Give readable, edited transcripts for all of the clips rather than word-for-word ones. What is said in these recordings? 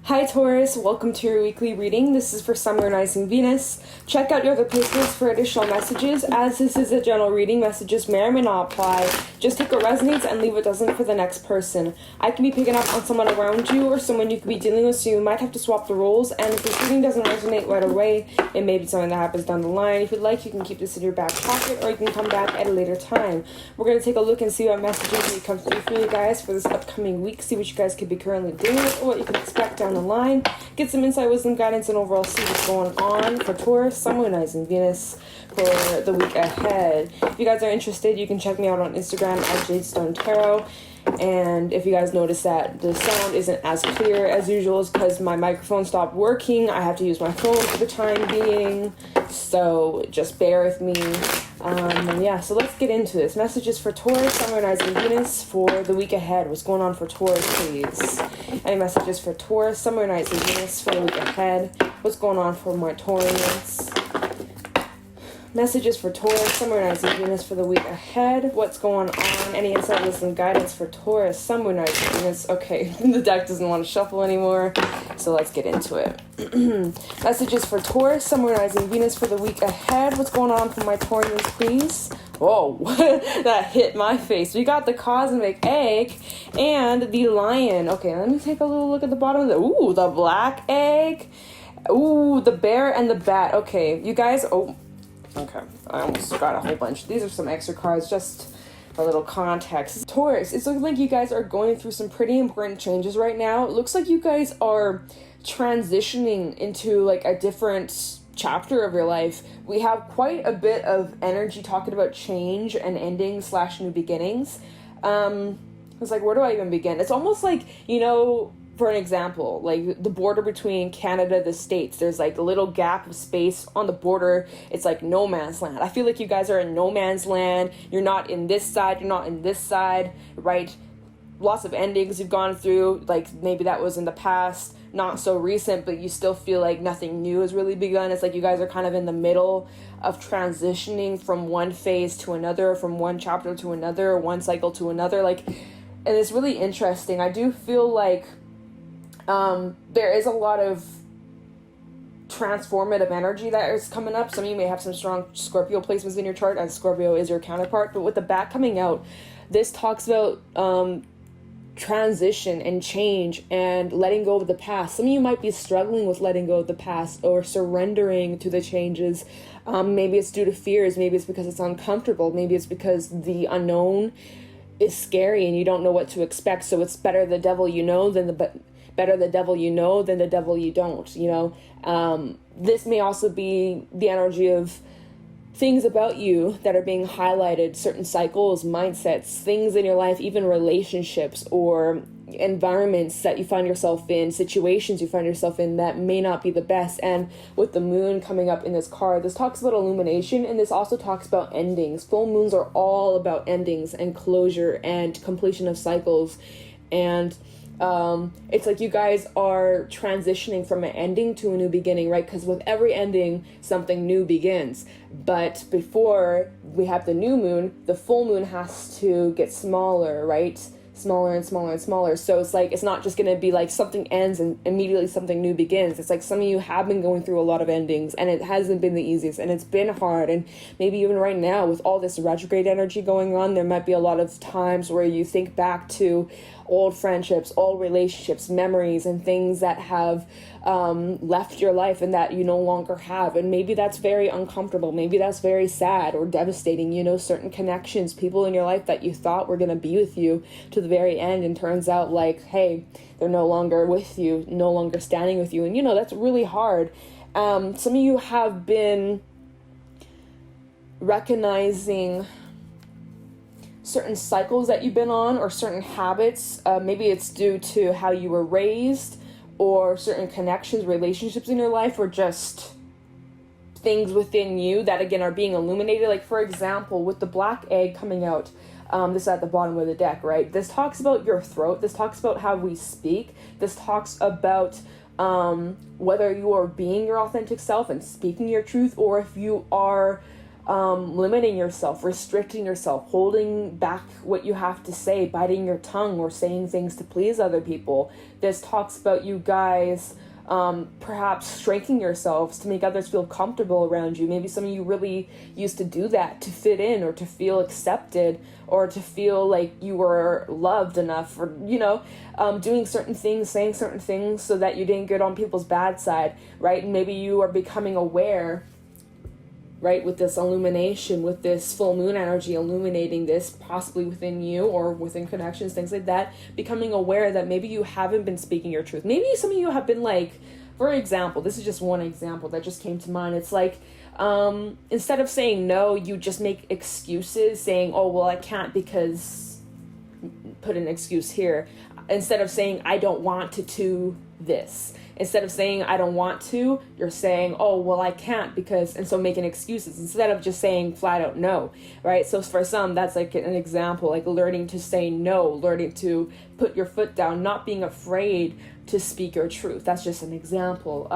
Hi Taurus, welcome to your weekly reading. This is for Summer Rising Venus. Check out your other placements for additional messages. As this is a general reading, messages may or may not apply. Just take what resonates and leave what doesn't for the next person. I can be picking up on someone around you or someone you could be dealing with, so you might have to swap the roles. And if this reading doesn't resonate right away, it may be something that happens down the line. If you'd like, you can keep this in your back pocket or you can come back at a later time. We're going to take a look and see what messages may come through for you guys for this upcoming week. See what you guys could be currently dealing with or what you can expect down the line. Get some insight, wisdom, guidance, and overall see what's going on for Taurus, Sun, Moon, Rising, Venus for the week ahead. If you guys are interested, you can check me out on Instagram at Jadestone Tarot. And if you guys notice that the sound isn't as clear as usual, it's because my microphone stopped working. I have to use my phone for the time being, so just bear with me. And yeah, so let's get into this. Messages for Taurus, Sun, Moon, Rising, Venus for the week ahead. What's going on for Taurus, please? Any messages for Taurus, Sun, Moon, Rising, Venus for the week ahead? What's going on for my Taurians? Messages for Taurus, Sun, Moon, Rising, Venus for the week ahead. What's going on? Any insight, wisdom, guidance for Taurus, Sun, Moon, Rising, Venus. Okay, the deck doesn't want to shuffle anymore, so let's get into it. Messages for Taurus, Sun, Moon, Rising, Venus for the week ahead. What's going on for my Taurians, please? Whoa, that hit my face. We got the cosmic egg and the lion. Okay, let me take a little look at the bottom of the... Ooh, the black egg. Ooh, the bear and the bat. Okay, you guys... Oh, okay. I almost got a whole bunch. These are some extra cards just for a little context. Taurus, it's looking like you guys are going through some pretty important changes right now. It looks like you guys are transitioning into like a different chapter of your life. We have quite a bit of energy talking about change and endings / new beginnings. It's like, where do I even begin? It's almost like, you know, for an example, like the border between Canada and the States, there's like a little gap of space on the border. It's like no man's land. I feel like you guys are in no man's land. You're not in this side, you're not in this side, right? Lots of endings you've gone through, like maybe that was in the past, not so recent, but you still feel like nothing new has really begun. It's like you guys are kind of in the middle of transitioning from one phase to another, from one chapter to another, one cycle to another. Like, and it's really interesting. I do feel like there is a lot of transformative energy that is coming up. Some of you may have some strong Scorpio placements in your chart, and Scorpio is your counterpart. But with the bat coming out, this talks about transition and change and letting go of the past. Some of you might be struggling with letting go of the past or surrendering to the changes. Maybe it's due to fears. Maybe it's because it's uncomfortable. Maybe it's because the unknown is scary and you don't know what to expect. So it's better the devil you know than the devil you know than the devil you don't, you know. This may also be the energy of things about you that are being highlighted, certain cycles, mindsets, things in your life, even relationships or environments that you find yourself in, situations you find yourself in that may not be the best. And with the moon coming up in this card, this talks about illumination, and this also talks about endings. Full moons are all about endings and closure and completion of cycles. And it's like you guys are transitioning from an ending to a new beginning, right? Because with every ending, something new begins. But before we have the new moon, the full moon has to get smaller, right? Smaller and smaller and smaller. So it's like, it's not just going to be like something ends and immediately something new begins. It's like some of you have been going through a lot of endings and it hasn't been the easiest and it's been hard. And maybe even right now with all this retrograde energy going on, there might be a lot of times where you think back to old friendships, old relationships, memories, and things that have left your life and that you no longer have. And maybe that's very uncomfortable. Maybe that's very sad or devastating. You know, certain connections, people in your life that you thought were going to be with you to the very end, and turns out like, hey, they're no longer with you, no longer standing with you. And, you know, that's really hard. Some of you have been recognizing certain cycles that you've been on or certain habits. Maybe it's due to how you were raised or certain connections, relationships in your life, or just things within you that again are being illuminated. Like for example, with the black egg coming out, this is at the bottom of the deck, right? This talks about your throat. This talks about how we speak. This talks about whether you are being your authentic self and speaking your truth, or if you are limiting yourself, restricting yourself, holding back what you have to say, biting your tongue, or saying things to please other people. This talks about you guys perhaps shrinking yourselves to make others feel comfortable around you. Maybe some of you really used to do that to fit in, or to feel accepted, or to feel like you were loved enough, or, you know, doing certain things, saying certain things so that you didn't get on people's bad side, right? And maybe you are becoming aware, right, with this illumination, with this full moon energy illuminating this, possibly within you or within connections, things like that, becoming aware that maybe you haven't been speaking your truth. Maybe some of you have been like, for example, this is just one example that just came to mind. It's like, instead of saying no, you just make excuses, saying, oh, well, I can't because, put an excuse here. Instead of saying, I don't want to do this. Instead of saying, I don't want to, you're saying, oh, well, I can't because, and so making excuses instead of just saying flat out no, right? So for some, that's like an example, like learning to say no, learning to put your foot down, not being afraid to speak your truth. That's just an example.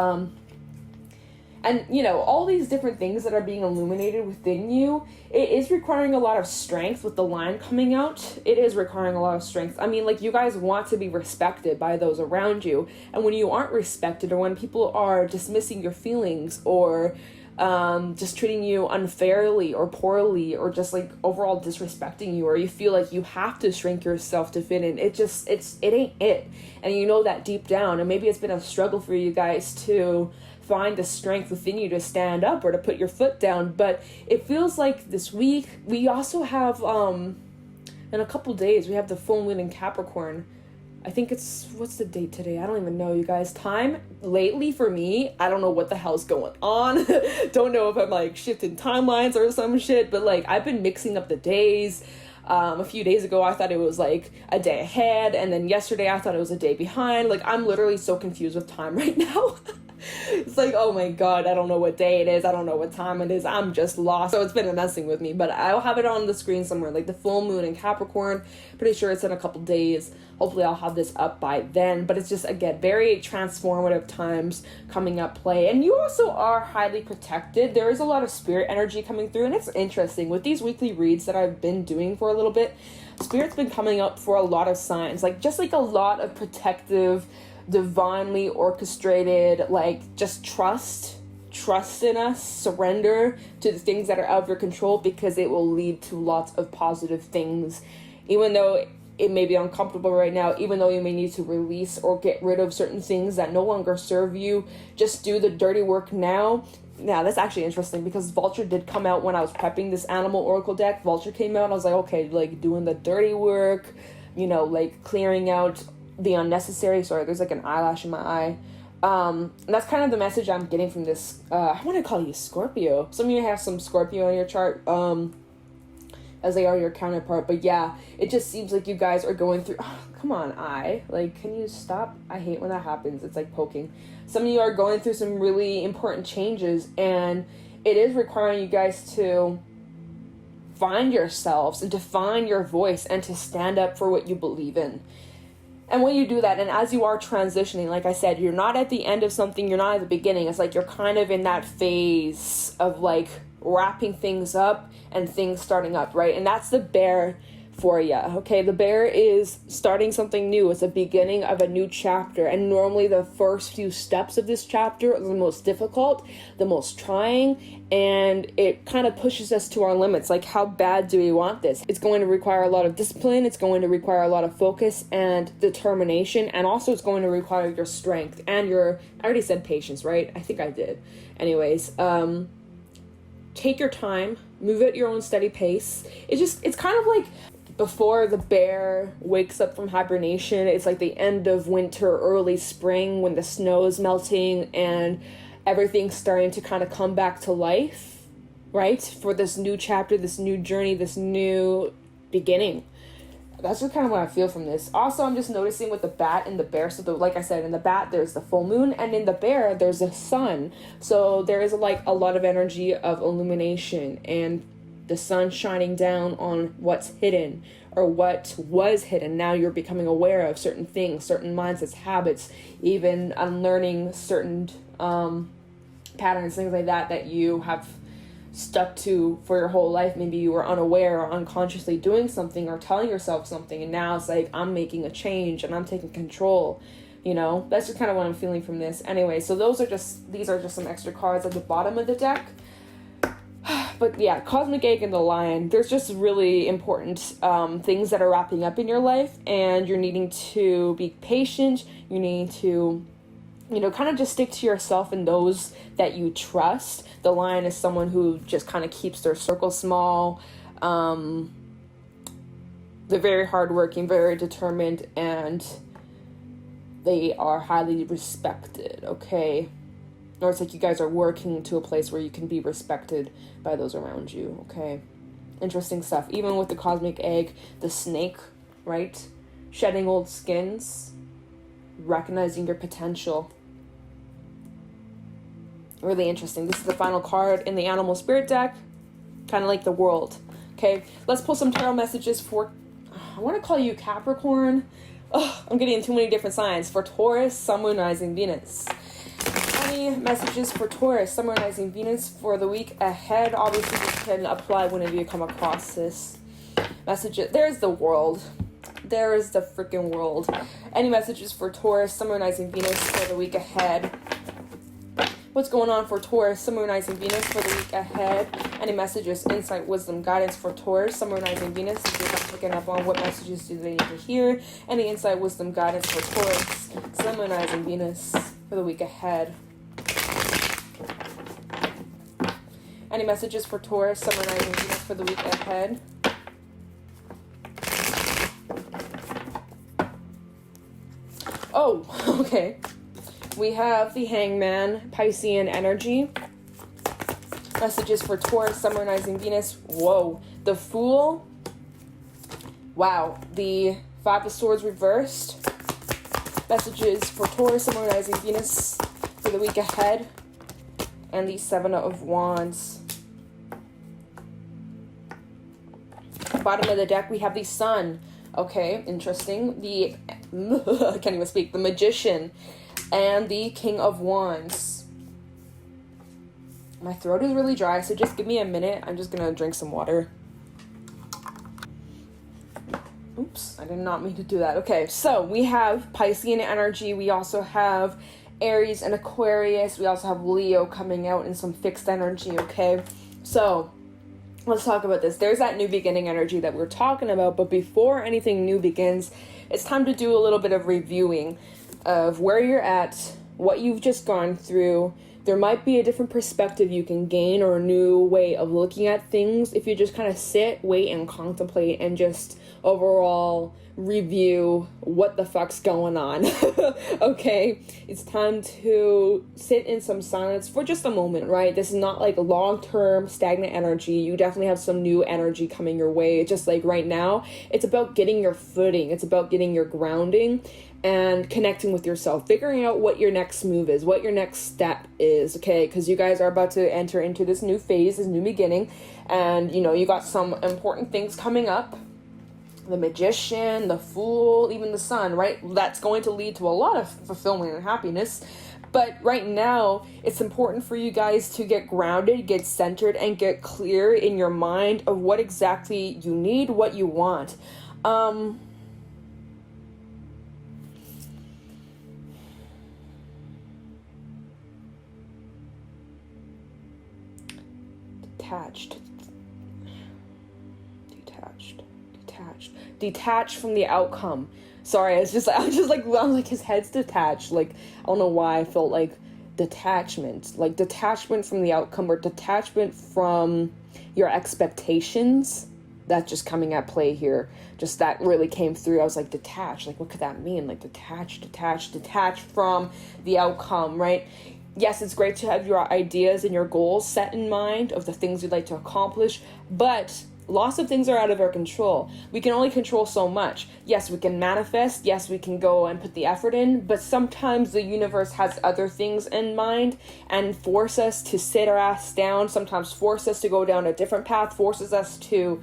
And, you know, all these different things that are being illuminated within you, it is requiring a lot of strength with the line coming out. It is requiring a lot of strength. I mean, like, you guys want to be respected by those around you. And when you aren't respected, or when people are dismissing your feelings, or just treating you unfairly or poorly, or just like overall disrespecting you, or you feel like you have to shrink yourself to fit in, it ain't it. And you know that deep down. And maybe it's been a struggle for you guys to find the strength within you to stand up or to put your foot down. But it feels like this week we also have in a couple days we have the full moon in Capricorn. I think it's, what's the date today? I don't even know, you guys. Time lately for me, I don't know what the hell's going on. Don't know if I'm like shifting timelines or some shit, but like I've been mixing up the days. A few days ago, I thought it was like a day ahead, and then yesterday I thought it was a day behind. Like, I'm literally so confused with time right now. It's like, oh my god, I don't know what day it is, I don't know what time it is, I'm just lost. So it's been messing with me, but I'll have it on the screen somewhere, like the full moon in Capricorn. Pretty sure it's in a couple days. Hopefully I'll have this up by then. But it's just, again, very transformative times coming up play. And you also are highly protected. There is a lot of spirit energy coming through, and it's interesting with these weekly reads that I've been doing for a little bit. Spirit's been coming up for a lot of signs, like just like a lot of protective, divinely orchestrated, like just trust in us, surrender to the things that are out of your control, because it will lead to lots of positive things. Even though it may be uncomfortable right now, even though you may need to release or get rid of certain things that no longer serve you, just do the dirty work now. Now, that's actually interesting because Vulture did come out when I was prepping this Animal Oracle deck. Vulture came out, and I was like, okay, like doing the dirty work, you know, like clearing out the unnecessary. Sorry, there's like an eyelash in my eye. That's kind of the message I'm getting from this. I want to call you Scorpio. Some of you have some Scorpio in your chart, as they are your counterpart. But yeah, it just seems like you guys are going through, oh, come on, like, can you stop? I hate when that happens. It's like poking. Some of you are going through some really important changes, and it is requiring you guys to find yourselves and to find your voice and to stand up for what you believe in. And when you do that, and as you are transitioning, like I said, you're not at the end of something, you're not at the beginning. It's like you're kind of in that phase of like wrapping things up and things starting up, right? And that's the bear for you, okay? The bear is starting something new. It's a beginning of a new chapter. And normally the first few steps of this chapter are the most difficult, the most trying, and it kind of pushes us to our limits. Like, how bad do we want this? It's going to require a lot of discipline. It's going to require a lot of focus and determination. And also it's going to require your strength and your, I already said patience, right? I think I did. Anyways, take your time, move at your own steady pace. It's kind of like before the bear wakes up from hibernation. It's like the end of winter, early spring, when the snow is melting and everything's starting to kind of come back to life, right? For this new chapter, this new journey, this new beginning. That's just kind of what I feel from this. Also, I'm just noticing with the bat and the bear. So, like I said, in the bat, there's the full moon, and in the bear, there's the sun. So there is like a lot of energy of illumination and the sun shining down on what's hidden or what was hidden. Now you're becoming aware of certain things, certain mindsets, habits, even unlearning certain patterns, things like that you have stuck to for your whole life. Maybe you were unaware or unconsciously doing something or telling yourself something, and now it's like, I'm making a change and I'm taking control. You know, that's just kind of what I'm feeling from this. Anyway, so these are just some extra cards at the bottom of the deck. But yeah, Cosmic Egg and the Lion, there's just really important things that are wrapping up in your life, and you're needing to be patient. You need to, you know, kind of just stick to yourself and those that you trust. The Lion is someone who just kind of keeps their circle small. They're very hardworking, very determined, and they are highly respected, okay? Or it's like you guys are working to a place where you can be respected by those around you, okay? Interesting stuff. Even with the Cosmic Egg, the snake, right? Shedding old skins, recognizing your potential. Really interesting. This is the final card in the Animal Spirit deck, kind of like the World, okay? Let's pull some tarot messages for, I want to call you Capricorn. Oh, I'm getting too many different signs. For Taurus, Sun, Moon, Rising, Venus. Any messages for Taurus, Sun, Moon, Rising, Venus for the week ahead? Obviously, you can apply whenever you come across this. Messages. There's the World. There is the freaking World. Any messages for Taurus, Sun, Moon, Rising, Venus for the week ahead? What's going on for Taurus, Sun, Moon, Rising, Venus for the week ahead? Any messages, insight, wisdom, guidance for Taurus, Sun, Moon, Rising, Venus? If you're not picking up on what messages do they need to hear? Any insight, wisdom, guidance for Taurus, Sun, Moon, Rising, Venus for the week ahead? Any messages for Taurus, Sun, Moon, Rising, Venus for the week ahead? Oh, okay. We have the Hangman, Piscean energy. Messages for Taurus, Sun, Moon, Rising, Venus. Whoa. The Fool. Wow. The Five of Swords reversed. Messages for Taurus, Sun, Moon, Rising, Venus for the week ahead. And the Seven of Wands. Bottom of the deck, we have the Sun. Okay, interesting. The, I can't even speak. The Magician. And the King of Wands. My throat is really dry, so just give me a minute. I'm just gonna drink some water. Oops, I did not mean to do that. Okay, so we have Piscean energy. We also have Aries and Aquarius. We also have Leo coming out in some fixed energy, okay? So let's talk about this. There's that new beginning energy that we're talking about, but before anything new begins, it's time to do a little bit of reviewing of where you're at, what you've just gone through. There might be a different perspective you can gain or a new way of looking at things if you just kind of sit, wait, and contemplate and just overall review what the fuck's going on. Okay, it's time to sit in some silence for just a moment, right? This is not like a long-term stagnant energy. You definitely have some new energy coming your way. It's just like right now, it's about getting your footing. It's about getting your grounding and connecting with yourself, figuring out what your next move is, what your next step is, okay? Because you guys are about to enter into this new phase, this new beginning, and, you know, you got some important things coming up. The Magician, the Fool, even the Sun, right? That's going to lead to a lot of fulfillment and happiness. But right now, it's important for you guys to get grounded, get centered, and get clear in your mind of what exactly you need, what you want. Detached from the outcome. Sorry, I'm like his head's detached. Like, I don't know why I felt like detachment from the outcome, or detachment from your expectations. That's just coming at play here. Just that really came through. I was like, detached. Like, what could that mean? Like, detached from the outcome, right? Yes, it's great to have your ideas and your goals set in mind of the things you'd like to accomplish, but lots of things are out of our control. We can only control so much. Yes, we can manifest. Yes, we can go and put the effort in, but sometimes the universe has other things in mind and force us to sit our ass down, sometimes force us to go down a different path, forces us to,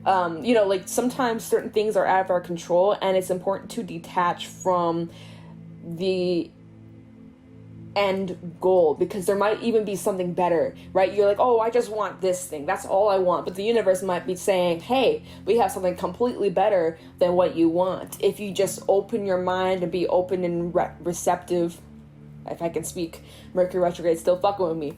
like sometimes certain things are out of our control, and it's important to detach from the end goal, because there might even be something better, right? You're like, oh, I just want this thing, that's all I want, but the universe might be saying, hey, we have something completely better than what you want, if you just open your mind and be open and receptive. If I can speak, Mercury retrograde still fucking with me.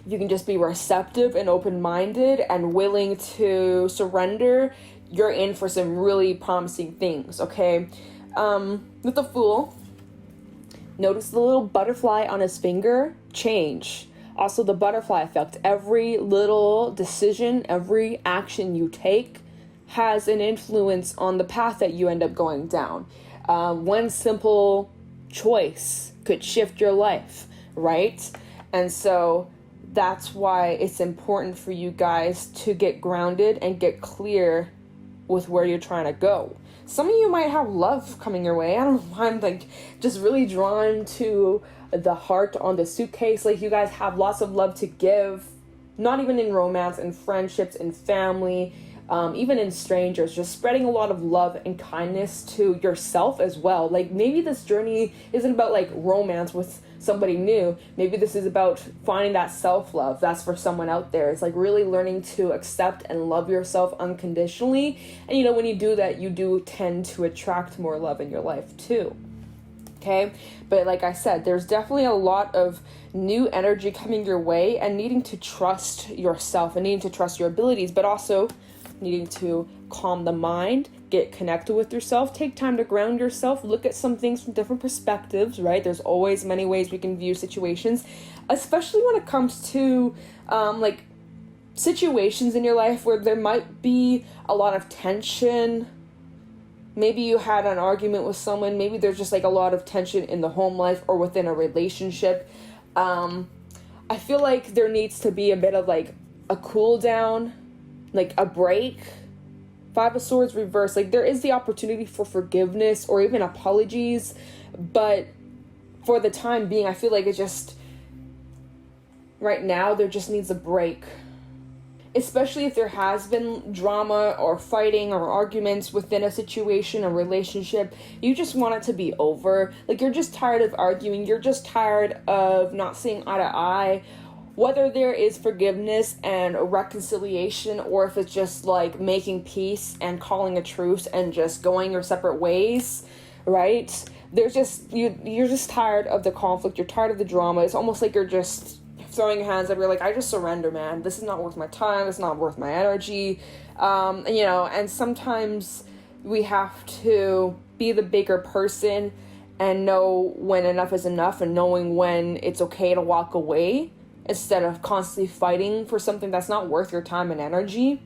You can just be receptive and open-minded and willing to surrender, you're in for some really promising things, okay? With the Fool, notice the little butterfly on his finger change. Also, the butterfly effect. Every little decision, every action you take has an influence on the path that you end up going down. One simple choice could shift your life, right? And so that's why it's important for you guys to get grounded and get clear with where you're trying to go. Some of you might have love coming your way. I don't know why I'm like just really drawn to the heart on the suitcase. Like, you guys have lots of love to give, not even in romance, in friendships, in family, even in strangers, just spreading a lot of love and kindness to yourself as well. Like, maybe this journey isn't about like romance with somebody new. Maybe this is about finding that self-love that's for someone out there. It's like really learning to accept and love yourself unconditionally. And you know, when you do that, you do tend to attract more love in your life too. Okay, but like I said, there's definitely a lot of new energy coming your way, and needing to trust yourself and needing to trust your abilities, but also needing to calm the mind, get connected with yourself, take time to ground yourself, look at some things from different perspectives, right? There's always many ways we can view situations, especially when it comes to like situations in your life where there might be a lot of tension. Maybe you had an argument with someone, maybe there's just like a lot of tension in the home life or within a relationship. I feel like there needs to be a bit of like a cool down, like a break. Five of Swords reverse, like there is the opportunity for forgiveness or even apologies, but for the time being, I feel like it just, right now, there just needs a break. Especially if there has been drama or fighting or arguments within a situation, a relationship, you just want it to be over. Like, you're just tired of arguing, you're just tired of not seeing eye to eye. Whether there is forgiveness and reconciliation, or if it's just like making peace and calling a truce and just going your separate ways, right? There's just, you're just tired of the conflict, you're tired of the drama. It's almost like you're just throwing your hands up, you're like, I just surrender, man. This is not worth my time, it's not worth my energy. You know, and sometimes we have to be the bigger person and know when enough is enough, and knowing when it's okay to walk away, instead of constantly fighting for something that's not worth your time and energy.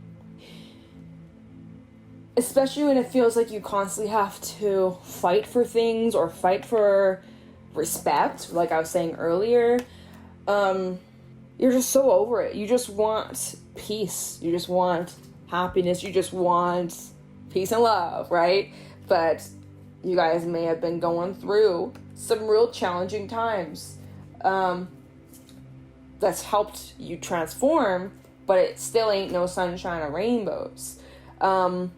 Especially when it feels like you constantly have to fight for things or fight for respect, like I was saying earlier. You're just so over it. You just want peace. You just want happiness. You just want peace and love, right? But you guys may have been going through some real challenging times. That's helped you transform, but it still ain't no sunshine or rainbows. With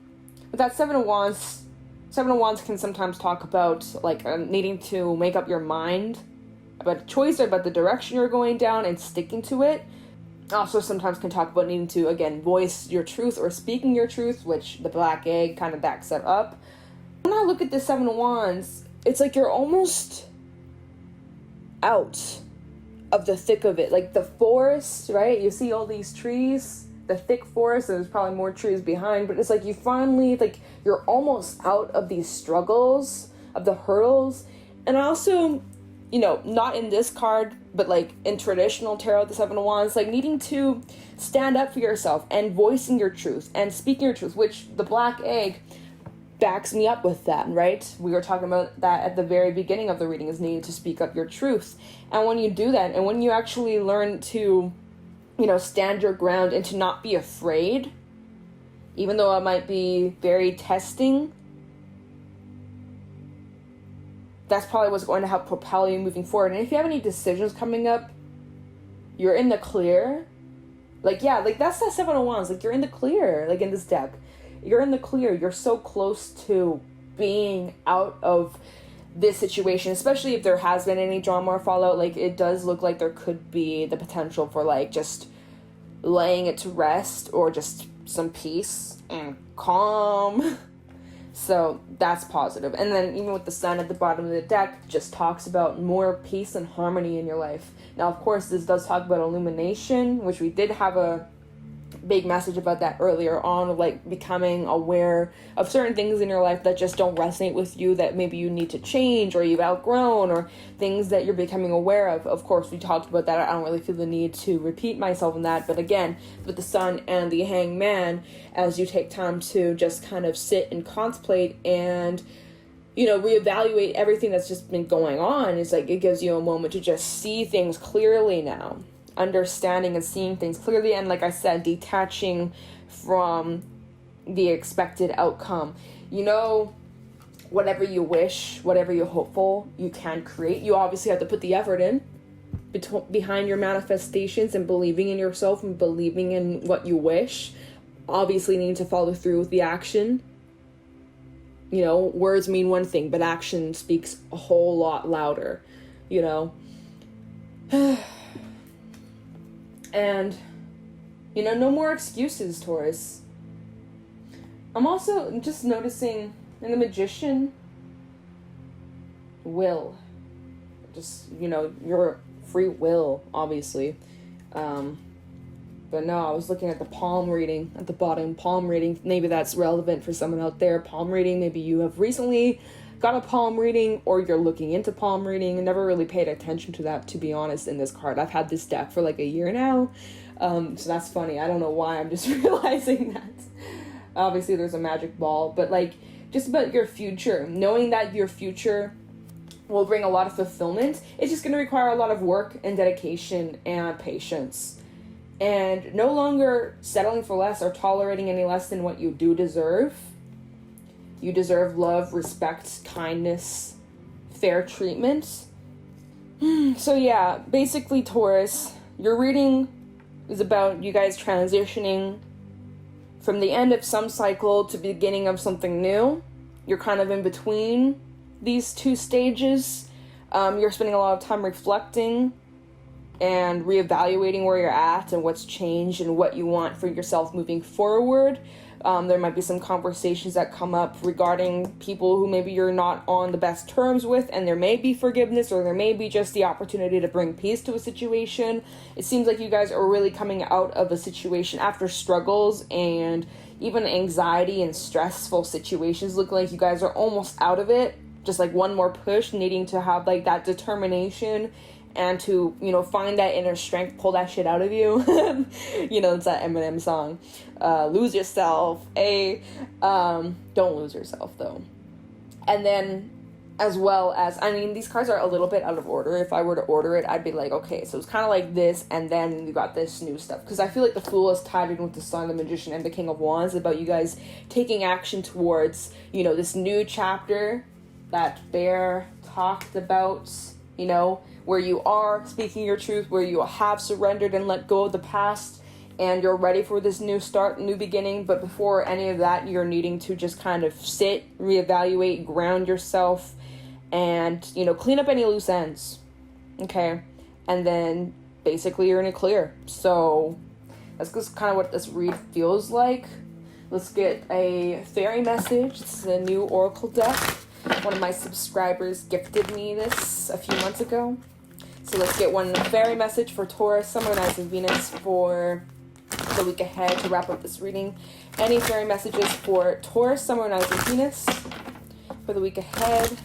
that Seven of Wands can sometimes talk about like needing to make up your mind about a choice or about the direction you're going down and sticking to it. Also sometimes can talk about needing to, again, voice your truth or speaking your truth, which the Black Egg kind of backs that up. When I look at the Seven of Wands, it's like you're almost out of the thick of it. Like the forest, right? You see all these trees, the thick forest, and there's probably more trees behind, but it's like you finally, like, you're almost out of these struggles, of the hurdles. And I also, you know, not in this card, but like in traditional tarot, the Seven of Wands, like needing to stand up for yourself and voicing your truth and speaking your truth, which the Black Egg backs me up with that, right? We were talking about that at the very beginning of the reading, is needing to speak up your truth. And when you do that, and when you actually learn to, you know, stand your ground and to not be afraid, even though it might be very testing, that's probably what's going to help propel you moving forward. And if you have any decisions coming up, you're in the clear. Like, yeah, like that's that Seven of Wands. Like, you're in the clear, like in this deck. You're in the clear. You're so close to being out of this situation, especially if there has been any drama or fallout, like, it does look like there could be the potential for, like, just laying it to rest or just some peace and calm. So that's positive. And then even with the sun at the bottom of the deck, just talks about more peace and harmony in your life. Now, of course, this does talk about illumination, which we did have a big message about that earlier on, like becoming aware of certain things in your life that just don't resonate with you, that maybe you need to change or you've outgrown, or things that you're becoming aware of. Of course, we talked about that. I don't really feel the need to repeat myself in that, but again, with the sun and the hangman, as you take time to just kind of sit and contemplate and, you know, reevaluate everything that's just been going on, it's like it gives you a moment to just see things clearly now, understanding and seeing things clearly, and like I said, detaching from the expected outcome. You know, whatever you wish, whatever you hope for, you can create. You obviously have to put the effort in behind your manifestations and believing in yourself and believing in what you wish. Obviously need to follow through with the action. You know, words mean one thing, but action speaks a whole lot louder, you know. And, you know, no more excuses, Taurus. I'm also just noticing in the Magician, will. Just, you know, your free will, obviously. But no, I was looking at the palm reading at the bottom. Palm reading, maybe that's relevant for someone out there. Palm reading, maybe you have recently got a palm reading, or you're looking into palm reading. I never really paid attention to that, to be honest, in this card. I've had this deck for like a year now, so that's funny. I don't know why, I'm just realizing that. Obviously there's a magic ball, but like, just about your future, knowing that your future will bring a lot of fulfillment. It's just going to require a lot of work and dedication and patience, and no longer settling for less or tolerating any less than what you do deserve. You deserve love, respect, kindness, fair treatment. So yeah, basically, Taurus, your reading is about you guys transitioning from the end of some cycle to the beginning of something new. You're kind of in between these two stages. You're spending a lot of time reflecting and reevaluating where you're at and what's changed and what you want for yourself moving forward. There might be some conversations that come up regarding people who maybe you're not on the best terms with, and there may be forgiveness, or there may be just the opportunity to bring peace to a situation. It seems like you guys are really coming out of a situation after struggles and even anxiety and stressful situations. Look like you guys are almost out of it. Just like one more push, needing to have like that determination and to, you know, find that inner strength, pull that shit out of you. You know, it's that Eminem song. Lose yourself, don't lose yourself, though. And then, as well as, I mean, these cards are a little bit out of order. If I were to order it, I'd be like, okay, so it's kind of like this, and then you got this new stuff. Because I feel like the Fool is tied in with the Sun, the Magician, and the King of Wands, about you guys taking action towards, you know, this new chapter that Bear talked about, you know, where you are speaking your truth, where you have surrendered and let go of the past, and you're ready for this new start, new beginning. But before any of that, you're needing to just kind of sit, reevaluate, ground yourself, and, you know, clean up any loose ends, okay? And then basically you're in a clear. So that's just kind of what this read feels like. Let's get a fairy message. This is a new oracle deck. One of my subscribers gifted me this a few months ago. So let's get one fairy message for Taurus, Sun, Moon, Rising, Venus for the week ahead to wrap up this reading. Any fairy messages for Taurus, Sun, Moon, Rising, Venus for the week ahead.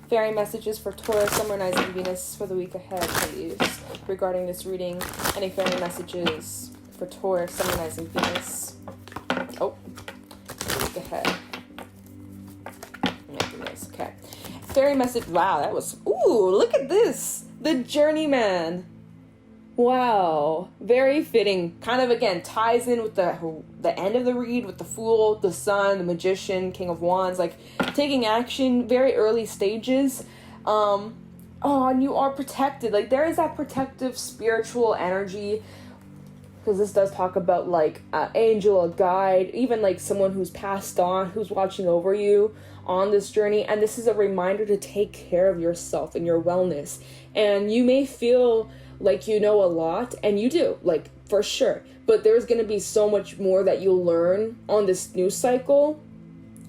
Fairy messages for Taurus, Sun, Moon, Rising, Venus for the week ahead, please, regarding this reading. Any fairy messages for Taurus, Sun, Moon, Rising, Venus. Oh, the week ahead. Okay. Fairy message. Wow, that was... Ooh, look at this. The Journeyman. Wow. Very fitting. Kind of, again, ties in with the end of the read with the Fool, the Sun, the Magician, King of Wands. Like, taking action, very early stages. And you are protected. Like, there is that protective spiritual energy. because this does talk about, like, an angel, a guide, even, like, someone who's passed on, who's watching over you on this journey. And this is a reminder to take care of yourself and your wellness. And you may feel like you know a lot, and you do, like, for sure. But there's going to be so much more that you'll learn on this new cycle,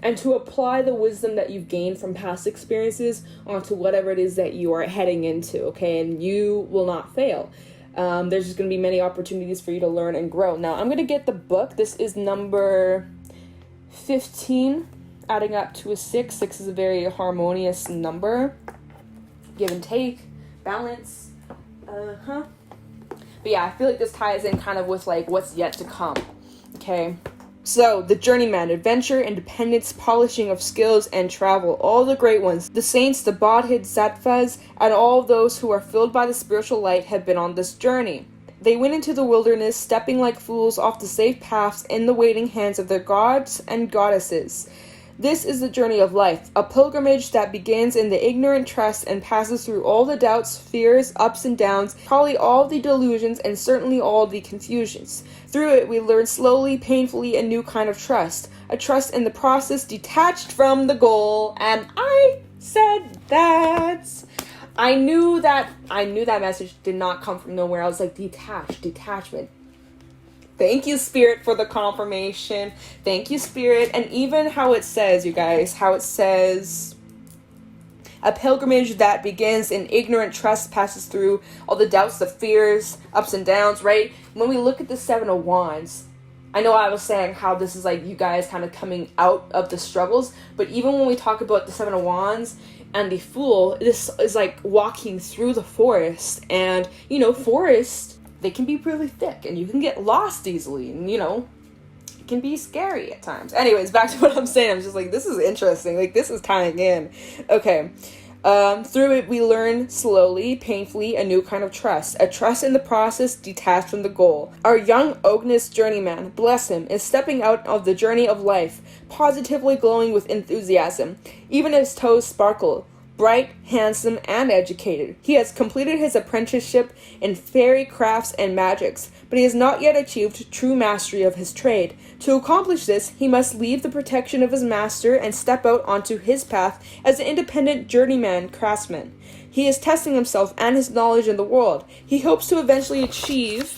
and to apply the wisdom that you've gained from past experiences onto whatever it is that you are heading into, okay? And you will not fail. There's just going to be many opportunities for you to learn and grow. Now, I'm going to get the book. This is number 15, adding up to a 6. 6 is a very harmonious number. Give and take, balance. But yeah, I feel like this ties in kind of with, like, what's yet to come, okay? So, the journeyman, adventure, independence, polishing of skills, and travel. All the great ones, the saints, the bodhid, sattvas, and all those who are filled by the spiritual light have been on this journey. They went into the wilderness, stepping like fools off the safe paths in the waiting hands of their gods and goddesses. This is the journey of life, a pilgrimage that begins in the ignorant trust and passes through all the doubts, fears, ups and downs, probably all the delusions, and certainly all the confusions. Through it, we learn slowly, painfully, a new kind of trust, a trust in the process detached from the goal. And I said that. I knew that message did not come from nowhere. I was like, detachment. Thank you, Spirit, for the confirmation. Thank you, Spirit. And even how it says, you guys, how it says, a pilgrimage that begins in ignorant trust passes through all the doubts, the fears, ups and downs, right? When we look at the Seven of Wands, I know I was saying how this is like you guys kind of coming out of the struggles, but even when we talk about the Seven of Wands and the Fool, this is like walking through the forest. And, you know, forest, they can be really thick and you can get lost easily, and, you know, it can be scary at times. Anyways, back to what I'm saying. I'm just like, this is interesting. Like, this is tying in. Okay. Through it, we learn slowly, painfully, a new kind of trust. A trust in the process detached from the goal. Our young Ognus journeyman, bless him, is stepping out of the journey of life, positively glowing with enthusiasm. Even his toes sparkle. Bright, handsome, and educated. He has completed his apprenticeship in fairy crafts and magics, but he has not yet achieved true mastery of his trade. To accomplish this, he must leave the protection of his master and step out onto his path as an independent journeyman craftsman. He is testing himself and his knowledge in the world. He hopes to eventually achieve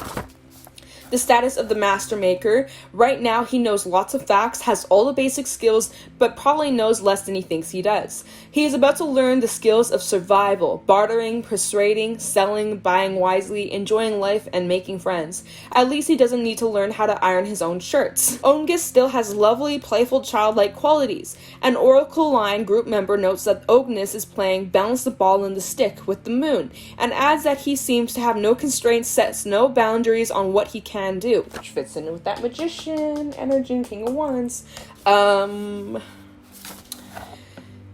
the status of the master maker. Right now, he knows lots of facts, has all the basic skills, but probably knows less than he thinks he does. He is about to learn the skills of survival, bartering, persuading, selling, buying wisely, enjoying life, and making friends. At least he doesn't need to learn how to iron his own shirts. Ognus still has lovely, playful, childlike qualities. An Oracle Line group member notes that Ognus is playing balance the ball and the stick with the moon, and adds that he seems to have no constraints, sets no boundaries on what he can do, which fits in with that magician energy and King of Wands.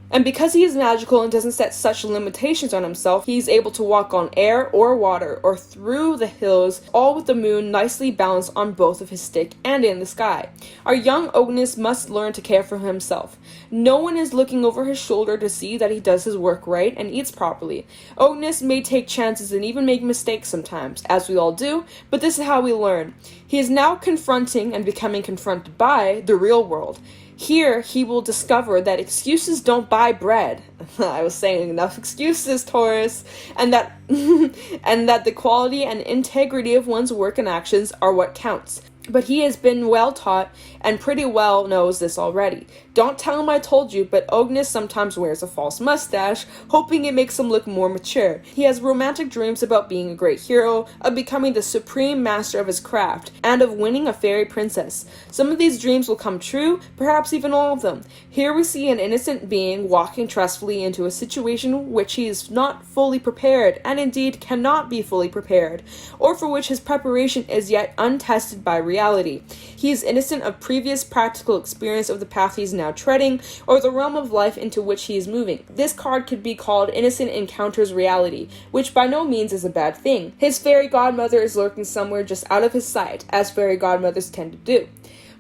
And because he is magical and doesn't set such limitations on himself, he's able to walk on air or water or through the hills, all with the moon nicely balanced on both of his stick and in the sky. Our young Ognus must learn to care for himself. No one is looking over his shoulder to see that he does his work right and eats properly. Ognus may take chances and even make mistakes sometimes, as we all do, but this is how we learn. He is now confronting and becoming confronted by the real world. Here, he will discover that excuses don't buy bread. I was saying enough excuses, Taurus. And that and that the quality and integrity of one's work and actions are what counts. But he has been well taught and pretty well knows this already. Don't tell him I told you, but Ognus sometimes wears a false mustache, hoping it makes him look more mature. He has romantic dreams about being a great hero, of becoming the supreme master of his craft, and of winning a fairy princess. Some of these dreams will come true, perhaps even all of them. Here we see an innocent being walking trustfully into a situation which he is not fully prepared, and indeed cannot be fully prepared, or for which his preparation is yet untested by reality. He is innocent of previous practical experience of the path he is now treading, or the realm of life into which he is moving. This card could be called Innocent Encounters Reality, which by no means is a bad thing. His fairy godmother is lurking somewhere just out of his sight, as fairy godmothers tend to do.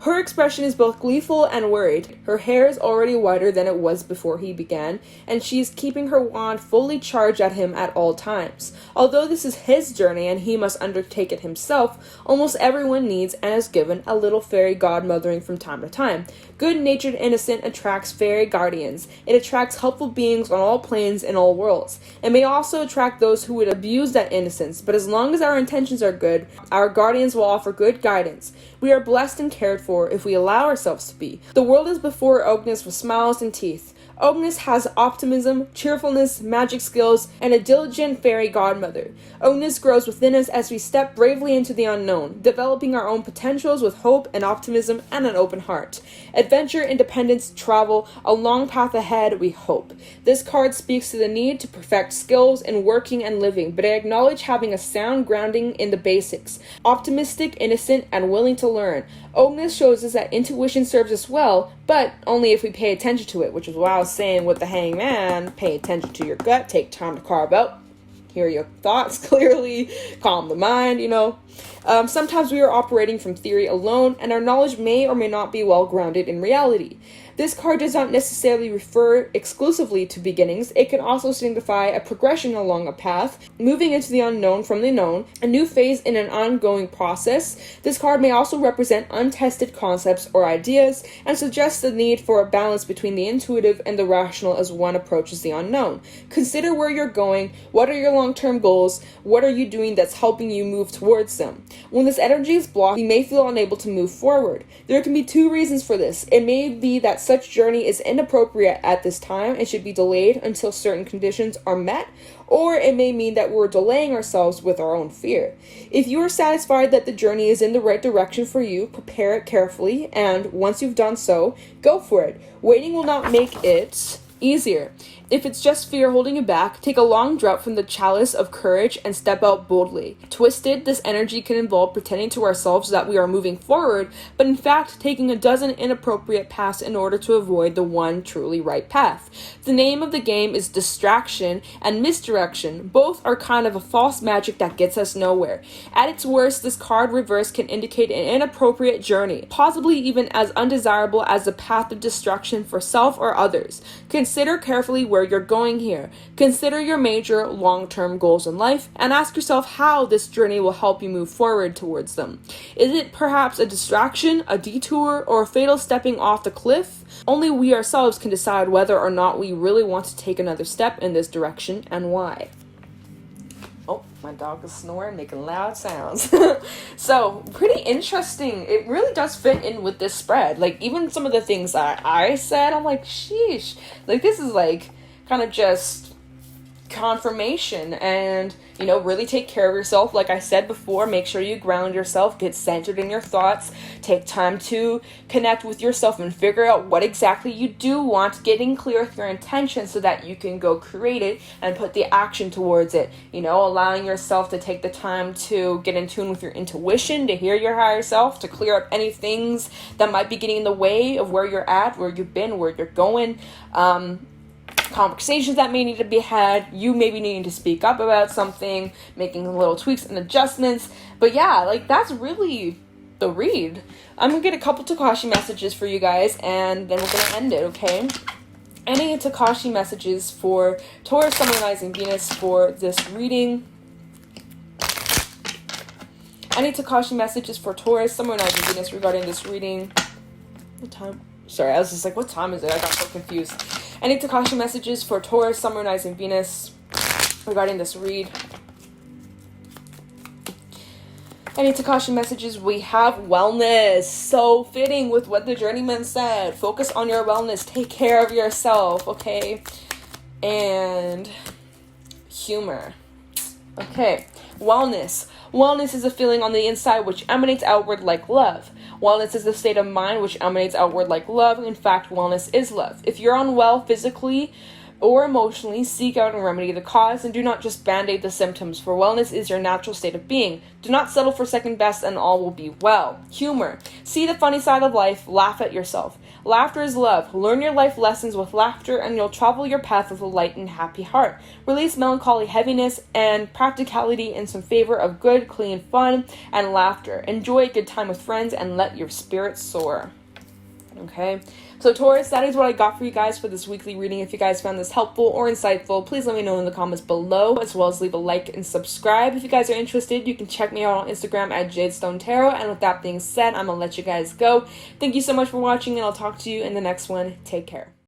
Her expression is both gleeful and worried. Her hair is already whiter than it was before he began, and she is keeping her wand fully charged at him at all times. Although this is his journey and he must undertake it himself, almost everyone needs and is given a little fairy godmothering from time to time. Good-natured innocent attracts fairy guardians. It attracts helpful beings on all planes in all worlds. It may also attract those who would abuse that innocence, but as long as our intentions are good, our guardians will offer good guidance. We are blessed and cared for if we allow ourselves to be. The world is before Ognis with smiles and teeth. Ognis has optimism, cheerfulness, magic skills, and a diligent fairy godmother. Ognis grows within us as we step bravely into the unknown, developing our own potentials with hope and optimism and an open heart. Adventure, independence, travel, a long path ahead, we hope. This card speaks to the need to perfect skills in working and living, but I acknowledge having a sound grounding in the basics. Optimistic, innocent, and willing to learn. Ognis shows us that intuition serves us well, but only if we pay attention to it, which is what I was saying with the hangman. Pay attention to your gut, take time to carve out, hear your thoughts clearly, calm the mind, Sometimes we are operating from theory alone, and our knowledge may or may not be well grounded in reality. This card does not necessarily refer exclusively to beginnings. It can also signify a progression along a path, moving into the unknown from the known, a new phase in an ongoing process. This card may also represent untested concepts or ideas, and suggests the need for a balance between the intuitive and the rational as one approaches the unknown. Consider where you're going, what are your long-term goals, what are you doing that's helping you move towards them. When this energy is blocked, you may feel unable to move forward. There can be two reasons for this. It may be that such journey is inappropriate at this time and should be delayed until certain conditions are met, or it may mean that we're delaying ourselves with our own fear. If you are satisfied that the journey is in the right direction for you, prepare it carefully, and once you've done so, go for it. Waiting will not make it easier. If it's just fear holding you back, take a long draught from the chalice of courage and step out boldly. Twisted, this energy can involve pretending to ourselves that we are moving forward, but in fact taking a dozen inappropriate paths in order to avoid the one truly right path. The name of the game is distraction and misdirection. Both are kind of a false magic that gets us nowhere. At its worst, this card reverse can indicate an inappropriate journey, possibly even as undesirable as the path of destruction for self or others. Consider carefully where you're going here. Consider your major long-term goals in life and ask yourself how this journey will help you move forward towards them. Is it perhaps a distraction, a detour, or a fatal stepping off the cliff? Only we ourselves can decide whether or not we really want to take another step in this direction and why. Oh, my dog is snoring, making loud sounds. So, pretty interesting. It really does fit in with this spread. Like, even some of the things that I said, I'm like, sheesh. Like, this is like kind of just confirmation, and really take care of yourself. Like I said before, make sure you ground yourself, get centered in your thoughts, take time to connect with yourself and figure out what exactly you do want, getting clear with your intention so that you can go create it and put the action towards it. Allowing yourself to take the time to get in tune with your intuition, to hear your higher self, to clear up any things that might be getting in the way of where you're at, where you've been, where you're going. Conversations that may need to be had, you may be needing to speak up about something, making little tweaks and adjustments. But yeah, like, that's really the read. I'm gonna get a couple Tikashi messages for you guys, and then we're gonna end it, okay? Any Tikashi messages for Taurus, Sun, Moon, Rising, Venus for this reading? Any Tikashi messages for Taurus, Sun, Moon, Rising, Venus regarding this reading? What time? Sorry, I was just like, what time is it? I got so confused. Any Tikashi messages for Taurus, Sun, Moon, Rising, Venus regarding this read? Any Tikashi messages? We have wellness. So fitting with what the journeyman said. Focus on your wellness. Take care of yourself, okay? And humor. Okay, wellness. Wellness is a feeling on the inside which emanates outward like love. Wellness is a state of mind which emanates outward like love. In fact, wellness is love. If you're unwell physically or emotionally, seek out and remedy the cause, and do not just band-aid the symptoms, for wellness is your natural state of being. Do not settle for second best, and all will be well. Humor. See the funny side of life. Laugh at yourself. Laughter is love. Learn your life lessons with laughter, and you'll travel your path with a light and happy heart. Release melancholy, heaviness, and practicality in some favor of good, clean fun and laughter. Enjoy a good time with friends and let your spirit soar. Okay, so Taurus, that is what I got for you guys for this weekly reading. If you guys found this helpful or insightful, please let me know in the comments below, as well as leave a like and subscribe. If you guys are interested, you can check me out on Instagram at Jadestone Tarot. And with that being said, I'm gonna let you guys go. Thank you so much for watching, and I'll talk to you in the next one. Take care.